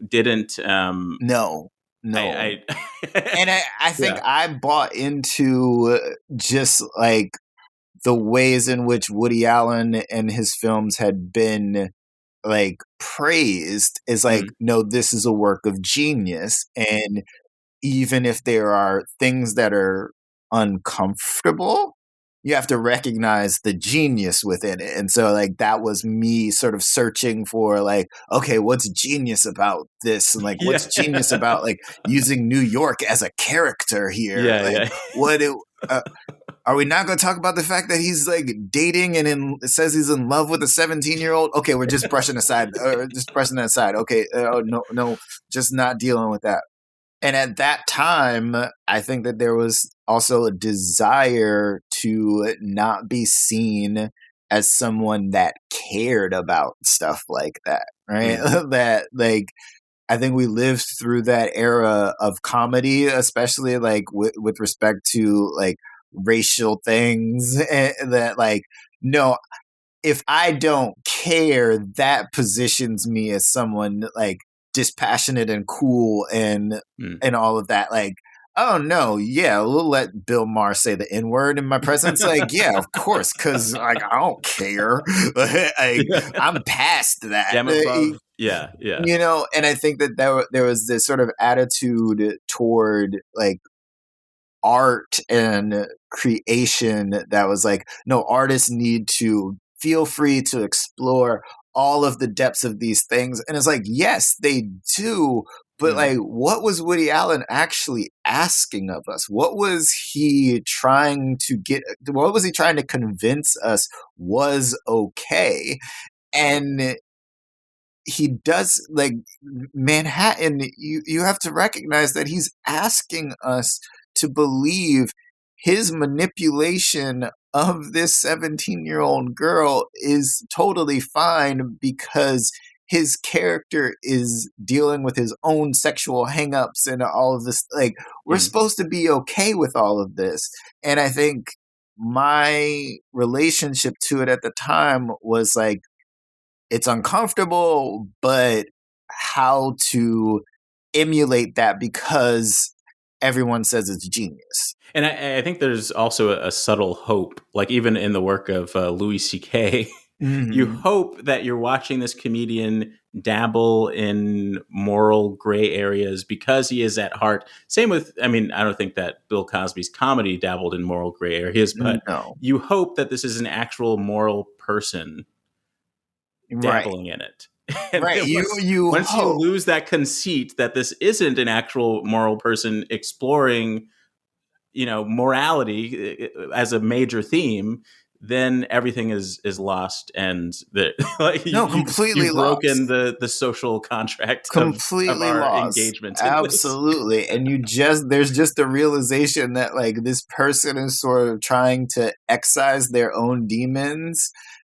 didn't no and I think Yeah. I bought into just like the ways in which Woody Allen and his films had been like praised is like, no, this is a work of genius. And even if there are things that are uncomfortable, you have to recognize the genius within it. And so like that was me sort of searching for like, okay, what's genius about this? And like what's genius about like using New York as a character here? Are we not going to talk about the fact that he's like dating and it says he's in love with a 17-year-old? Okay, we're just brushing aside, just brushing that aside. Okay, no, just not dealing with that. And at that time, I think that there was also a desire to not be seen as someone that cared about stuff like that, right? That like, I think we lived through that era of comedy, especially like with respect to like racial things, and that like, no, if I don't care, that positions me as someone like dispassionate and cool and all of that. Like, oh no, yeah, we'll let Bill Maher say the N-word in my presence. Like, yeah, of course, because like I don't care. Like, I'm past that. You know, and I think that there was this sort of attitude toward like art and creation that was like, no, artists need to feel free to explore all of the depths of these things. And it's like, yes, they do. But like, what was Woody Allen actually asking of us? What was he trying to what was he trying to convince us was okay? And he does, like, Manhattan, you have to recognize that he's asking us to believe his manipulation of this 17-year-old girl is totally fine because his character is dealing with his own sexual hangups and all of this. Like, we're supposed to be okay with all of this. And I think my relationship to it at the time was like, it's uncomfortable, but how to emulate that because everyone says it's genius. And I think there's also a subtle hope, like even in the work of Louis C.K., you hope that you're watching this comedian dabble in moral gray areas because he is at heart. Same with, I mean, I don't think that Bill Cosby's comedy dabbled in moral gray areas, but you hope that this is an actual moral person dabbling in it. And right. Once you lose that conceit that this isn't an actual moral person exploring, morality as a major theme, then everything is lost, and completely you've broken the social contract completely of our lost. engagement. Absolutely. And there's just a realization that like this person is sort of trying to excise their own demons,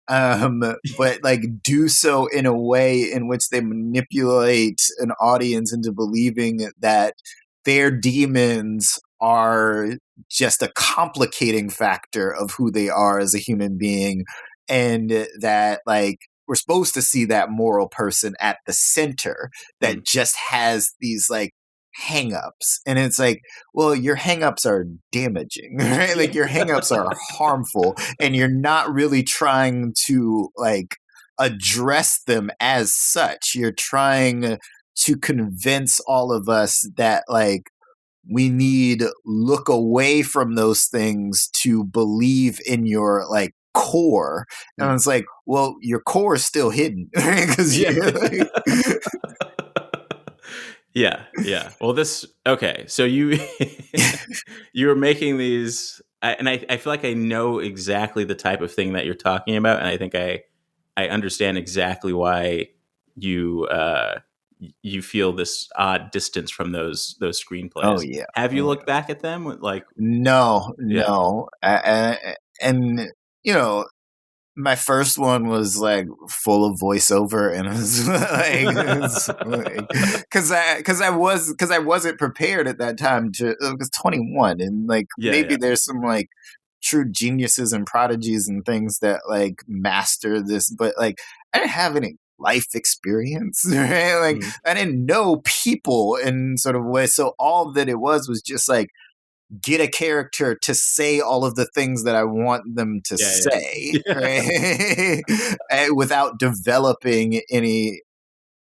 but like do so in a way in which they manipulate an audience into believing that their demons are just a complicating factor of who they are as a human being, and that like we're supposed to see that moral person at the center that just has these like hang-ups. And it's like, well, your hang-ups are damaging, right? Like your hang-ups are harmful, and you're not really trying to like address them as such. You're trying to convince all of us that like we need look away from those things to believe in your like core. And it's like, well, your core is still hidden, because yeah. Well, so you were making these, and I feel like I know exactly the type of thing that you're talking about, and I think I understand exactly why you feel this odd distance from those screenplays. Oh yeah. Have you looked back at them? Like, no. And my first one was like full of voiceover, and it was like, because I wasn't prepared at that time to. It was 21, and like maybe there's some like true geniuses and prodigies and things that like master this, but like I didn't have any life experience, right? Like I didn't know people in sort of way, so all that it was just like get a character to say all of the things that I want them to say, right? Without developing any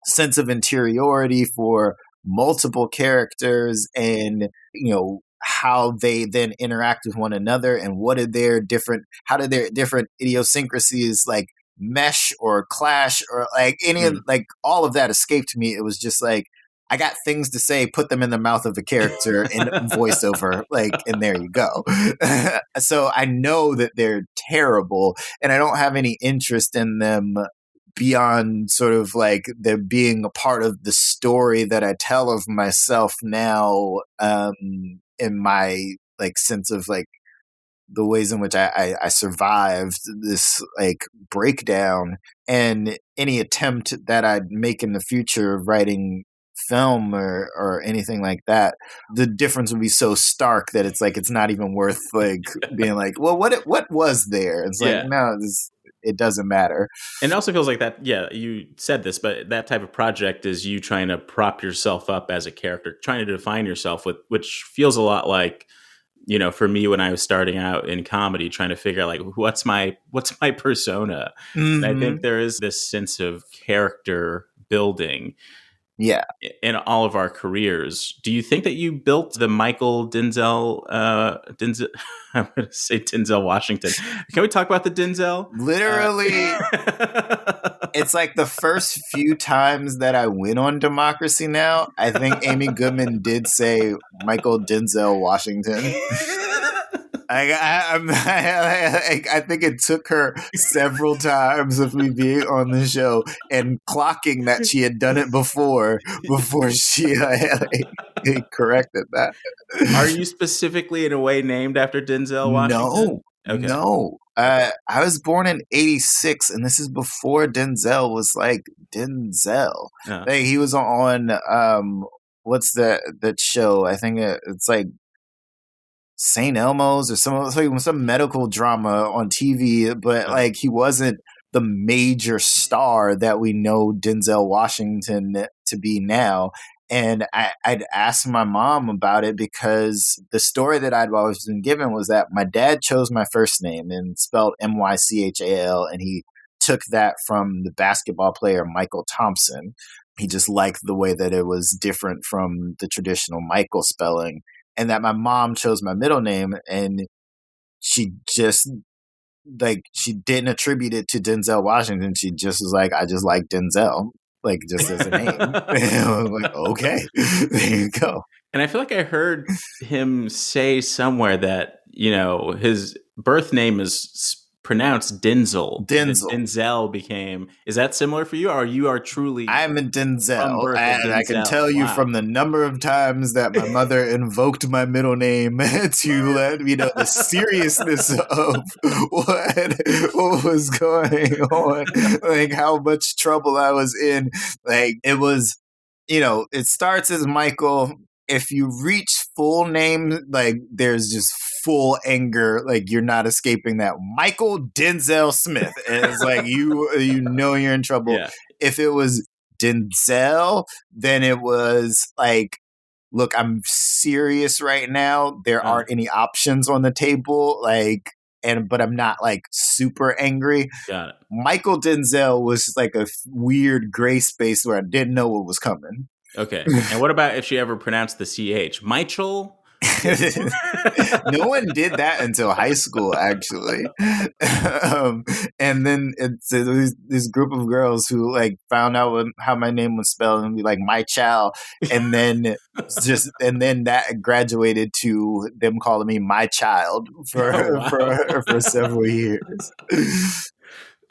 sense of interiority for multiple characters, and how they then interact with one another, and how did their different idiosyncrasies like mesh or clash, or like any of like all of that escaped me. It was just like, I got things to say, put them in the mouth of the character in voiceover, like, and there you go. So I know that they're terrible, and I don't have any interest in them beyond sort of like them being a part of the story that I tell of myself now, in my like sense of like the ways in which I survived this like breakdown, and any attempt that I'd make in the future of writing film or anything like that, the difference would be so stark that it's like it's not even worth like being like, well, what was there? It's like, no, it doesn't matter. And it also feels like that, you said this, but that type of project is you trying to prop yourself up as a character, trying to define yourself, which feels a lot like, for me when I was starting out in comedy, trying to figure out like what's my persona. And I think there is this sense of character building in all of our careers. Do you think that you built the Mychal Denzel I'm going to say Denzel Washington. Can we talk about the Denzel? Literally, it's like the first few times that I went on Democracy Now!, I think Amy Goodman did say Mychal Denzel Washington. I think it took her several times of me being on the show and clocking that she had done it before she corrected that. Are you specifically in a way named after Denzel Washington? Okay. No, I was born in '86, and this is before Denzel was like Denzel. Like he was on what's that show? I think it's like St. Elmo's or some medical drama on TV, but like he wasn't the major star that we know Denzel Washington to be now. And I'd asked my mom about it because the story that I'd always been given was that my dad chose my first name and spelled Mychal, and he took that from the basketball player Mychal Thompson. He just liked the way that it was different from the traditional Michael spelling, and that my mom chose my middle name, and she just she didn't attribute it to Denzel Washington. She just was like, I just like Denzel, like just as a name. I was like, okay, there you go. And I feel like I heard him say somewhere that, his birth name is pronounced Denzel. Denzel became. Is that similar for you, or you are truly? I'm a Denzel, and I can tell you from the number of times that my mother invoked my middle name to let me know the seriousness of what was going on, like how much trouble I was in. Like it was, it starts as Mychal. If you reach full name, like there's just full anger, like you're not escaping that. Mychal Denzel Smith. And it's like you know you're in trouble. Yeah. If it was Denzel, then it was like, look, I'm serious right now. There aren't any options on the table, but I'm not like super angry. Got it. Mychal Denzel was like a weird gray space where I didn't know what was coming. Okay. And what about if she ever pronounced the CH? Mychal? No one did that until high school, actually. And then it's this group of girls who like found out how my name was spelled and be like Mychal, and then that graduated to them calling me my child for several years.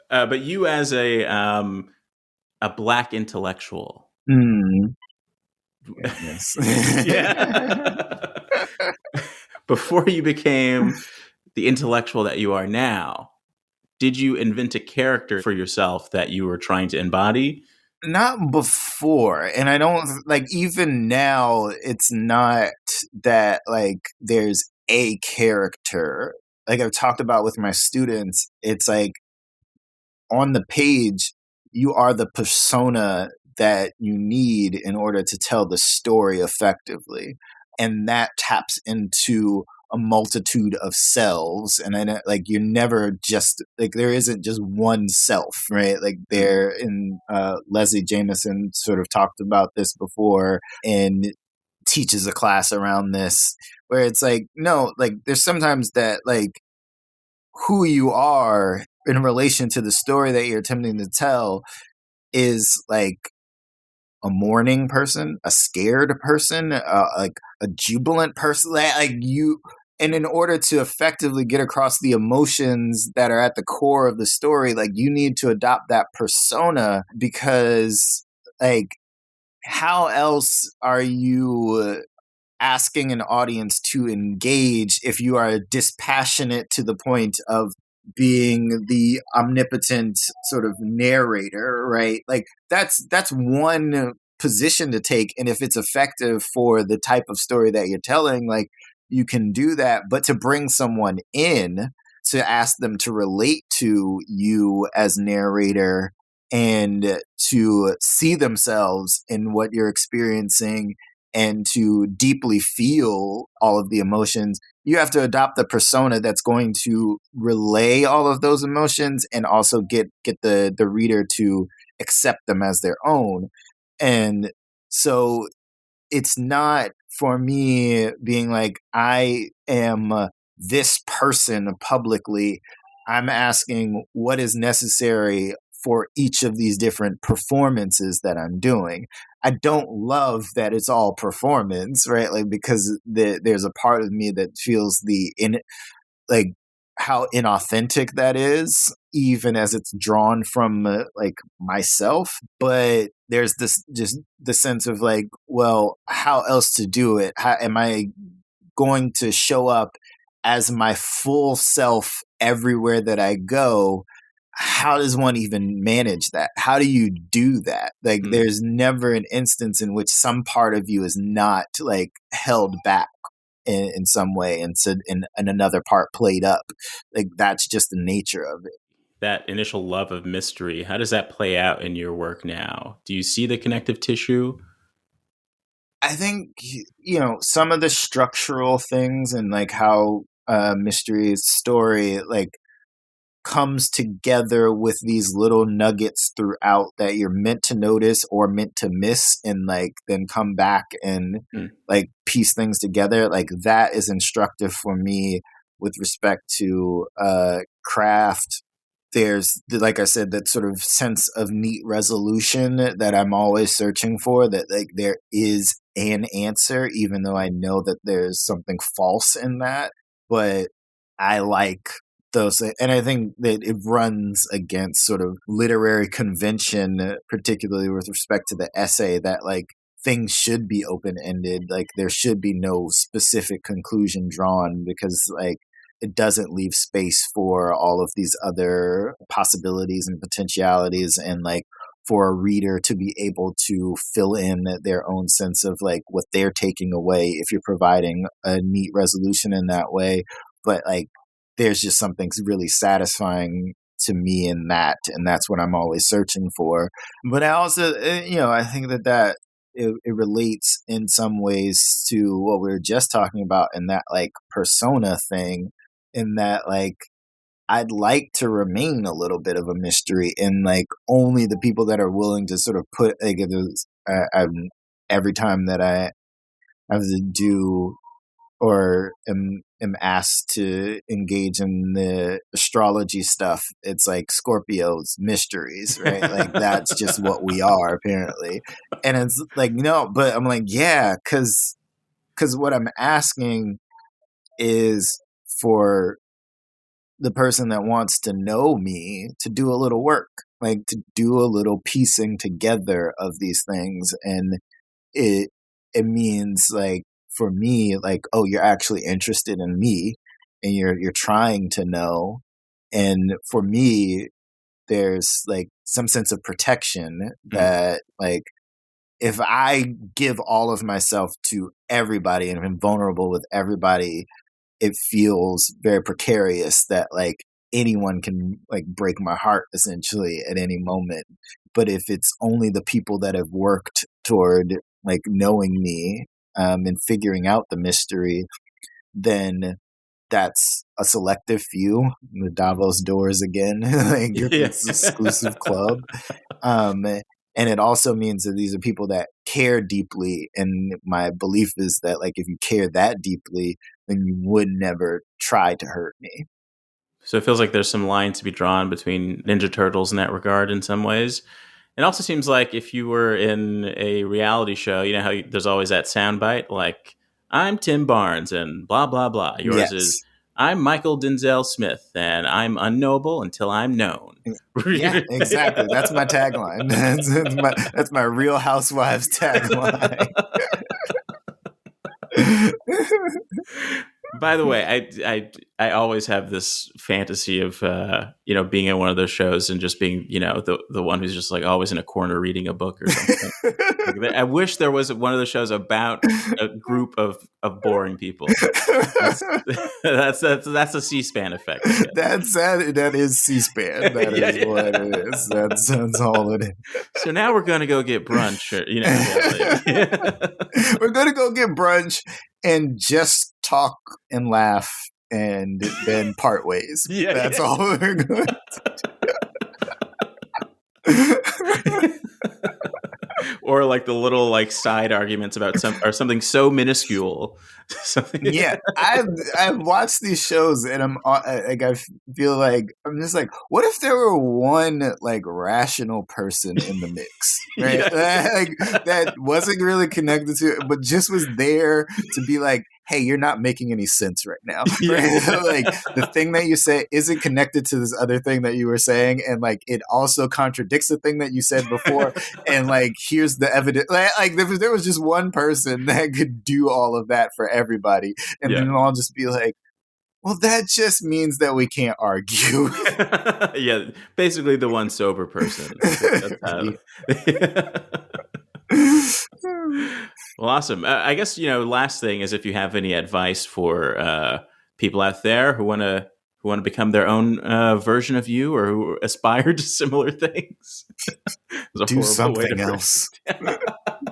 But you as a Black intellectual. Yes. Yeah. Before you became the intellectual that you are now, did you invent a character for yourself that you were trying to embody? Not before. And I don't even now, it's not that like there's a character. Like I've talked about with my students, it's like on the page, you are the persona that you need in order to tell the story effectively. And that taps into a multitude of selves. And then you're never just there isn't just one self, right? Like there in Leslie Jameson sort of talked about this before and teaches a class around this where it's like, no, like there's sometimes that like who you are in relation to the story that you're attempting to tell is like a mourning person, a scared person, like a jubilant person, like you. And in order to effectively get across the emotions that are at the core of the story, like you need to adopt that persona because, like, how else are you asking an audience to engage if you are dispassionate to the point of being the omnipotent sort of narrator, right? Like that's one position to take, and if it's effective for the type of story that you're telling, like you can do that. But to bring someone in to ask them to relate to you as narrator and to see themselves in what you're experiencing and to deeply feel all of the emotions, you have to adopt the persona that's going to relay all of those emotions and also get the reader to accept them as their own. And so it's not for me being like, I am this person publicly. I'm asking what is necessary for each of these different performances that I'm doing. I don't love that it's all performance, right? Like because there's a part of me that feels like how inauthentic that is, even as it's drawn from like myself. But there's this just the sense of like, well, how else to do it? How am I going to show up as my full self everywhere that I go, how does one even manage that? How do you do that? Like, there's never an instance in which some part of you is not like held back in some way, and so and another part played up. Like, that's just the nature of it. That initial love of mystery, how does that play out in your work now? Do you see the connective tissue? I think, some of the structural things and like how mystery's story like comes together with these little nuggets throughout that you're meant to notice or meant to miss, and like then come back and like piece things together. Like, that is instructive for me with respect to craft. There's, like I said, that sort of sense of neat resolution that I'm always searching for, that like there is an answer, even though I know that there's something false in that. But I like those, and I think that it runs against sort of literary convention, particularly with respect to the essay, that like things should be open-ended. Like, there should be no specific conclusion drawn, because like it doesn't leave space for all of these other possibilities and potentialities, and like for a reader to be able to fill in their own sense of like what they're taking away if you're providing a neat resolution in that way. But like, there's just something really satisfying to me in that, and that's what I'm always searching for. But I also, I think that it relates in some ways to what we were just talking about, in that like persona thing, in that like I'd like to remain a little bit of a mystery, and like only the people that are willing to sort of put like every time that I have to do or am asked to engage in the astrology stuff, it's like Scorpio's mysteries, right? Like, that's just what we are, apparently. And it's like, no, but I'm like, yeah, because what I'm asking is for the person that wants to know me to do a little work, like to do a little piecing together of these things. And it means like, for me, like, oh, you're actually interested in me, and you're trying to know. And for me, there's like some sense of protection that like, if I give all of myself to everybody and I'm vulnerable with everybody, it feels very precarious that like anyone can like break my heart essentially at any moment. But if it's only the people that have worked toward like knowing me and figuring out the mystery, then that's a selective few. The Davos doors again, like it's exclusive club. And it also means that these are people that care deeply. And my belief is that like, if you care that deeply, then you would never try to hurt me. So it feels like there's some line to be drawn between Ninja Turtles in that regard in some ways. It also seems like if you were in a reality show, you know how there's always that soundbite, like, I'm Tim Barnes and blah, blah, blah. Yours is, I'm Mychal Denzel Smith and I'm unknowable until I'm known. Yeah, exactly. That's my tagline. That's my Real Housewives tagline. By the way, I always have this fantasy of being in one of those shows and just being the one who's just like always in a corner reading a book or something. Like, I wish there was one of those shows about a group of boring people. That's a C-SPAN effect. That is C-SPAN. That is what it is. That's all it is. So now we're gonna go get brunch. We're gonna go get brunch and just talk and laugh and then part ways. That's all we're going to do. Or like the little like side arguments about something so minuscule. Yeah, I've watched these shows and I'm like, I feel like I'm just like, what if there were one like rational person in the mix, right? Like, that wasn't really connected to it, but just was there to be like, hey, you're not making any sense right now. Right? Like, the thing that you say isn't connected to this other thing that you were saying, and like it also contradicts the thing that you said before. And like, here's the evidence. Like if there was just one person that could do all of that for everybody, and then I'll just be like, Well, that just means that we can't argue. Yeah, basically the one sober person. That's how. Well, awesome. I guess, last thing is if you have any advice for people out there who want to become their own version of you or who aspire to similar things. Do something else.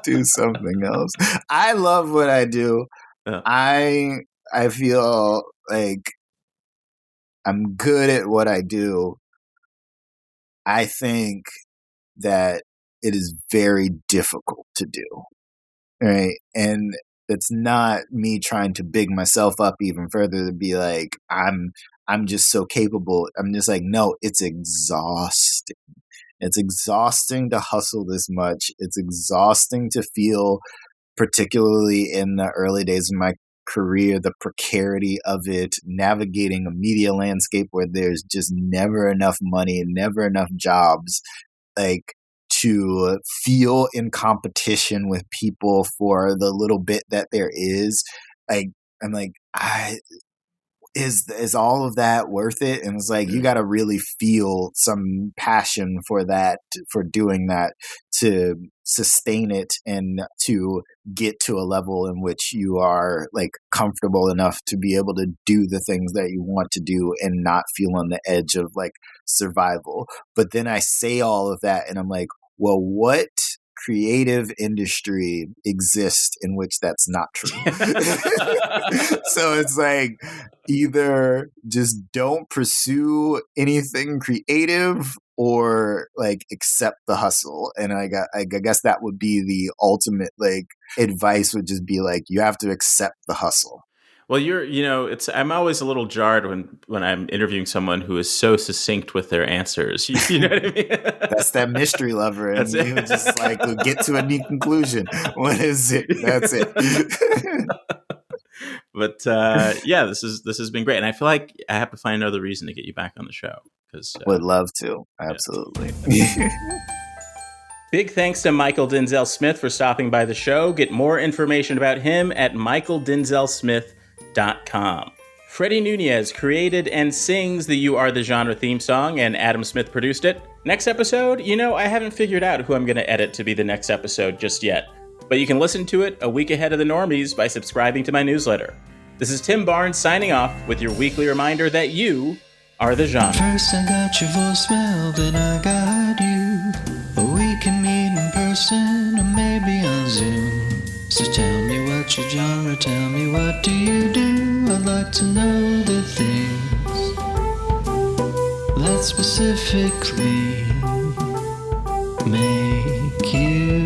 Do something else. I love what I do. I feel like I'm good at what I do. I think that it is very difficult to do. Right. And it's not me trying to big myself up even further to be like, I'm just so capable. I'm just like, no, it's exhausting. It's exhausting to hustle this much. It's exhausting to feel, particularly in the early days of my career, the precarity of it, navigating a media landscape where there's just never enough money, never enough jobs, like to feel in competition with people for the little bit that there is. Like, I'm like, is all of that worth it? And it's like, you got to really feel some passion for that, for doing that, to sustain it and to get to a level in which you are like comfortable enough to be able to do the things that you want to do and not feel on the edge of like survival. But then I say all of that and I'm like, well, what creative industry exists in which that's not true? So it's like, either just don't pursue anything creative or like accept the hustle. And I guess that would be the ultimate like advice, would just be like, you have to accept the hustle. Well, I'm always a little jarred when I'm interviewing someone who is so succinct with their answers. You know what I mean? That's that mystery lover. And you just like get to a neat conclusion. What is it? That's it. But this has been great. And I feel like I have to find another reason to get you back on the show. Would love to. Absolutely. Big thanks to Mychal Denzel Smith for stopping by the show. Get more information about him at mychaldenzelsmith.com. Freddie Nunez created and sings the You Are the Genre theme song, and Adam Smith produced it. Next episode, I haven't figured out who I'm going to edit to be the next episode just yet. But you can listen to it a week ahead of the normies by subscribing to my newsletter. This is Tim Barnes signing off with your weekly reminder that you are the genre. First I got your voicemail, then I got you. We can meet in person or maybe on Zoom. So tell me what's your genre, tell me what do you do. I'd like to know the things that specifically make you